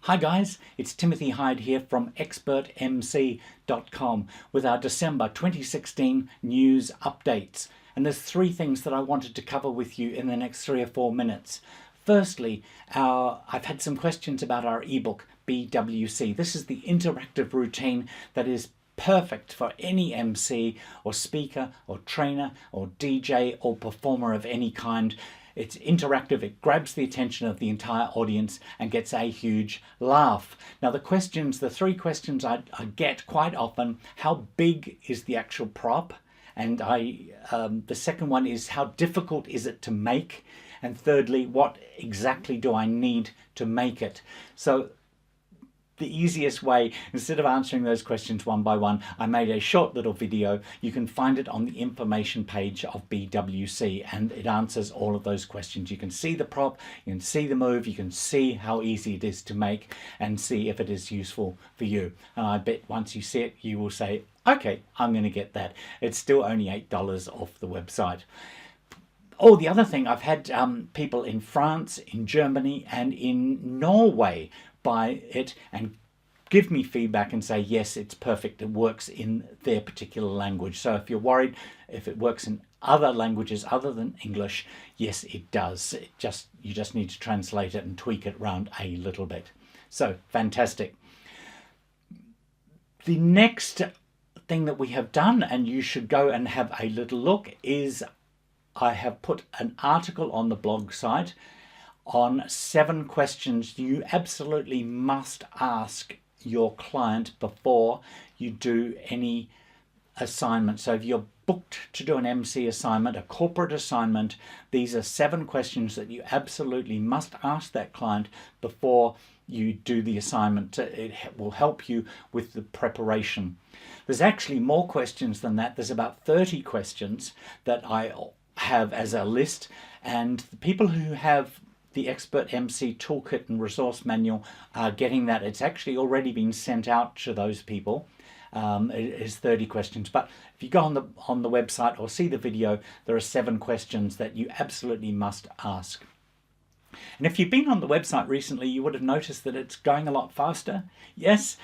Hi guys, it's Timothy Hyde here from ExpertMC.com with our December 2016 news updates. And there's three things that I wanted to cover with you in the next 3 or 4 minutes. Firstly, I've had some questions about our ebook, BWC. This is the interactive routine that is perfect for any MC or speaker or trainer or DJ or performer of any kind. It's interactive, it grabs the attention of the entire audience and gets a huge laugh. Now the three questions I get quite often: how big is the actual prop? And the second one is, how difficult is it to make? And thirdly, what exactly do I need to make it? So the easiest way, instead of answering those questions one by one, I made a short little video. You can find it on the information page of BWC, and it answers all of those questions. You can see the prop, you can see the move, you can see how easy it is to make, and see if it is useful for you. And I bet once you see it, you will say, okay, I'm going to get that. It's still only $8 off the website. Oh, the other thing, I've had people in France, in Germany, and in Norway buy it and give me feedback and say, yes, it's perfect, it works in their particular language. So if you're worried if it works in other languages other than English, yes, it does. You just need to translate it and tweak it around a little bit. So fantastic. The next thing that we have done, and you should go and have a little look, is I have put an article on the blog site on 7 questions you absolutely must ask your client before you do any assignment. So if you're booked to do an MC assignment, a corporate assignment, these are 7 questions that you absolutely must ask that client before you do the assignment. It will help you with the preparation. There's actually more questions than that. There's about 30 questions that I have as a list, and the people who have the ExpertMC Toolkit and Resource Manual are getting that. It's actually already been sent out to those people. It is 30 questions, but if you go on the website or see the video, there are 7 questions that you absolutely must ask. And if you've been on the website recently, you would have noticed that it's going a lot faster. Yes,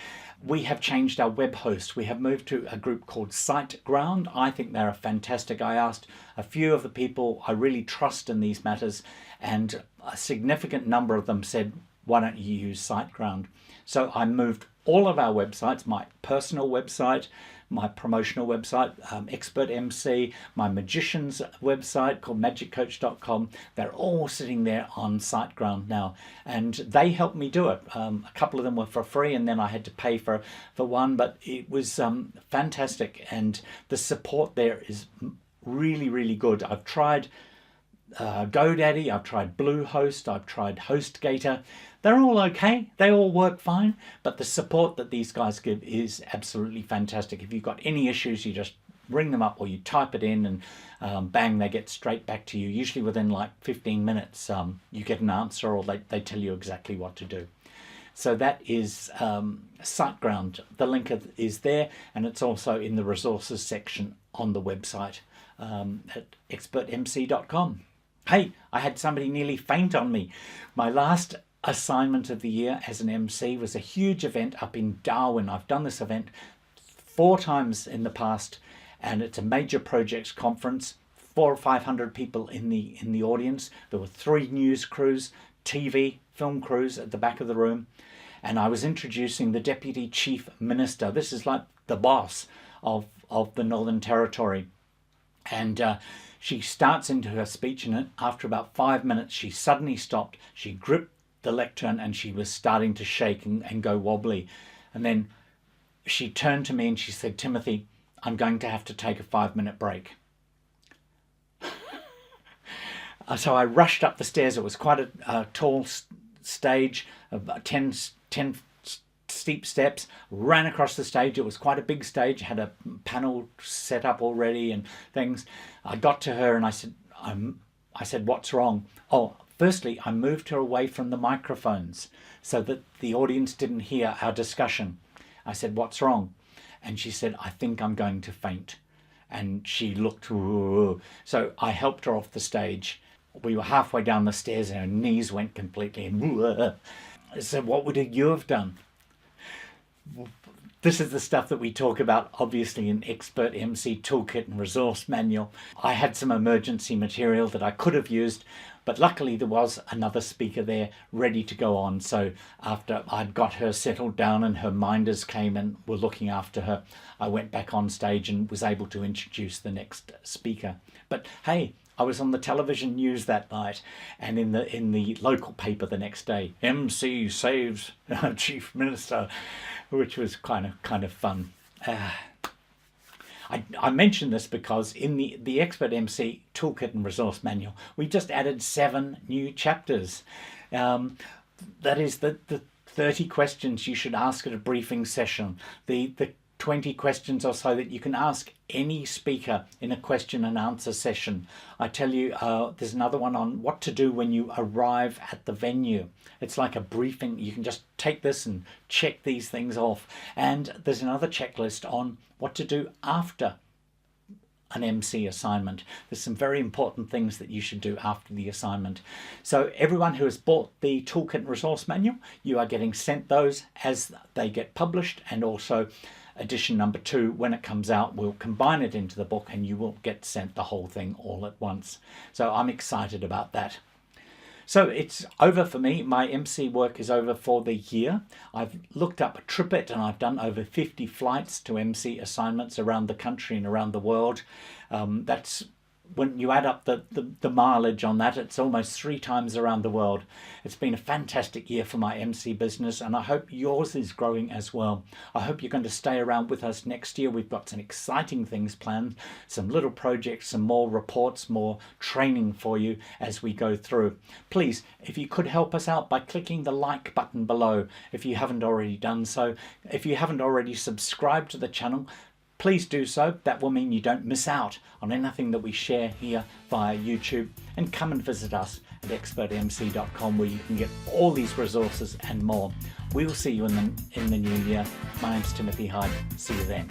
we have changed our web host. We have moved to a group called SiteGround. I think they're fantastic. I asked a few of the people I really trust in these matters, and a significant number of them said, why don't you use SiteGround? So I moved all of our websites, my personal website, my promotional website, ExpertMC, my magician's website called magiccoach.com. They're all sitting there on SiteGround now, and they helped me do it. A couple of them were for free, and then I had to pay for one, but it was fantastic, and the support there is really, really good. I've tried GoDaddy, I've tried Bluehost, I've tried HostGator. They're all okay, they all work fine, but the support that these guys give is absolutely fantastic. If you've got any issues, you just ring them up or you type it in, and bang, they get straight back to you. Usually within like 15 minutes you get an answer, or they tell you exactly what to do. So that is SiteGround. The link is there, and it's also in the resources section on the website at expertmc.com. Hey, I had somebody nearly faint on me. My last assignment of the year as an MC was a huge event up in Darwin. I've done this event 4 times in the past, and it's a major projects conference. 400 or 500 people in the audience. There were 3 news crews, TV, film crews at the back of the room, and I was introducing the Deputy Chief Minister. This is like the boss of the Northern Territory, and she starts into her speech, and after about 5 minutes she suddenly stopped. She gripped the lectern and she was starting to shake and go wobbly, and then she turned to me and she said, "Timothy, I'm going to have to take a 5-minute break." So I rushed up the stairs. It was quite a tall stage, about 10 steep steps, ran across the stage. It was quite a big stage, had a panel set up already and things. I got to her and I said, "What's wrong?" Oh, firstly, I moved her away from the microphones so that the audience didn't hear our discussion. I said, "What's wrong?" And she said, "I think I'm going to faint." And she looked, so I helped her off the stage. We were halfway down the stairs and her knees went completely, and So what would you have done? This is the stuff that we talk about, obviously, in ExpertMC Toolkit and Resource Manual. I had some emergency material that I could have used, but luckily there was another speaker there ready to go on. So after I'd got her settled down and her minders came and were looking after her, I went back on stage and was able to introduce the next speaker. But hey, I was on the television news that night, and in the local paper the next day, Emcee saves Chief Minister, which was kind of fun. I mention this because in the ExpertMC Toolkit and Resource Manual, we just added 7 new chapters. That is the 30 questions you should ask at a briefing session, the 20 questions or so that you can ask any speaker in a question and answer session. I tell you, there's another one on what to do when you arrive at the venue. It's like a briefing. You can just take this and check these things off. And there's another checklist on what to do after an MC assignment. There's some very important things that you should do after the assignment. So everyone who has bought the Toolkit and Resource Manual, you are getting sent those as they get published, and also edition number 2, when it comes out, we'll combine it into the book and you will get sent the whole thing all at once. So I'm excited about that. So it's over for me. My MC work is over for the year. I've looked up TripIt and I've done over 50 flights to MC assignments around the country and around the world. That's when you add up the mileage on that, it's almost 3 times around the world. It's been a fantastic year for my MC business, and I hope yours is growing as well. I hope you're going to stay around with us next year. We've got some exciting things planned, some little projects, some more reports, more training for you as we go through. Please, if you could help us out by clicking the like button below, if you haven't already done so. If you haven't already subscribed to the channel, please do so. That will mean you don't miss out on anything that we share here via YouTube. And come and visit us at expertmc.com, where you can get all these resources and more. We will see you in the new year. My name's Timothy Hyde. See you then.